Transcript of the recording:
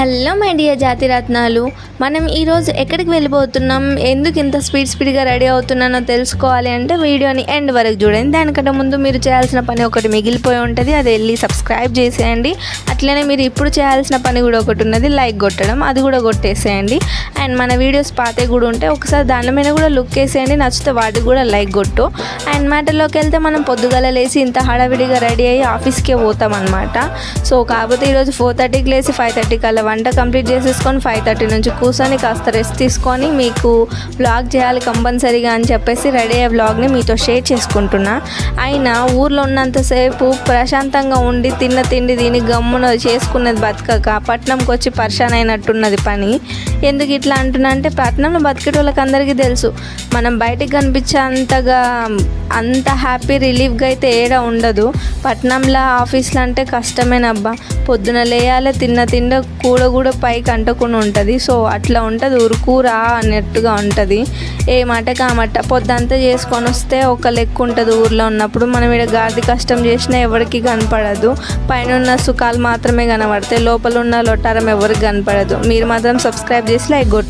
Hello my dear జాతి రత్నాలు, మనం ఈరోజు ఎక్కడికి వెళ్ళిపోతున్నాం, ఎందుకు ఇంత స్పీడ్గా రెడీ అవుతున్నానో తెలుసుకోవాలి అంటే వీడియోని ఎండ్ వరకు చూడండి. దానికంటే ముందు మీరు చేయాల్సిన పని ఒకటి మిగిలిపోయి ఉంటుంది, అది వెళ్ళి సబ్స్క్రైబ్ చేసేయండి. అట్లనే మీరు ఇప్పుడు చేయాల్సిన పని కూడా ఒకటి ఉన్నది, లైక్ కొట్టడం, అది కూడా కొట్టేసేయండి. అండ్ మన వీడియోస్ పాతే కూడా ఉంటే ఒకసారి దాని మీద కూడా లుక్ వేసేయండి, నచ్చితే వాటికి కూడా లైక్ కొట్టు. అండ్ మ్యాటర్లోకి వెళ్తే మనం పొద్దుగల లేచి ఇంత హడావిడిగా రెడీ అయ్యి ఆఫీస్కే పోతాం అనమాట. సో కాకపోతే ఈరోజు 4:30కి లేచి 5:30 కల్లా వంట కంప్లీట్ చేసేసుకొని 5:30 నుంచి కూర్చొని కాస్త రెస్ట్ తీసుకొని మీకు వ్లాగ్ చేయాలి కంపల్సరీగా అని చెప్పేసి రెడీ అయ్యే వ్లాగ్ని మీతో షేర్ చేసుకుంటున్నా. అయినా ఊర్లో ఉన్నంతసేపు ప్రశాంతంగా ఉండి తిన్న తిండి దీని గమ్మున చేసుకున్నది బతకక పట్నంకి వచ్చి పరిశాన్ అయినట్టున్నది పని. ఎందుకు ఇట్లా అంటున్నా అంటే పట్నంలో బతికే వాళ్ళకి అందరికీ తెలుసు, మనం బయటికి కనిపించేంతగా అంత హ్యాపీ రిలీఫ్గా అయితే ఏడా ఉండదు. పట్నంలో ఆఫీస్లో అంటే కష్టమేనబ్బా, పొద్దున లేయాలి, తిన్న తిండ కూడా పైకి అంటకుండా ఉంటుంది. సో అట్లా ఉంటుంది, ఉరుకురా అన్నట్టుగా ఉంటుంది. ఏ మాటకి ఆ మట్ట పొద్దంతా చేసుకొని వస్తే ఒక లెక్క ఉంటుంది. ఊర్లో ఉన్నప్పుడు మనం ఇక్కడ గాది కష్టం చేసినా ఎవరికి కనపడదు, పైన ఉన్న సుఖాలు మాత్రమే కనబడతాయి, లోపల ఉన్న లొట్టారం ఎవరికి కనపడదు. మీరు మాత్రం సబ్స్క్రైబ్ చేసి లైక్ కొట్టండి.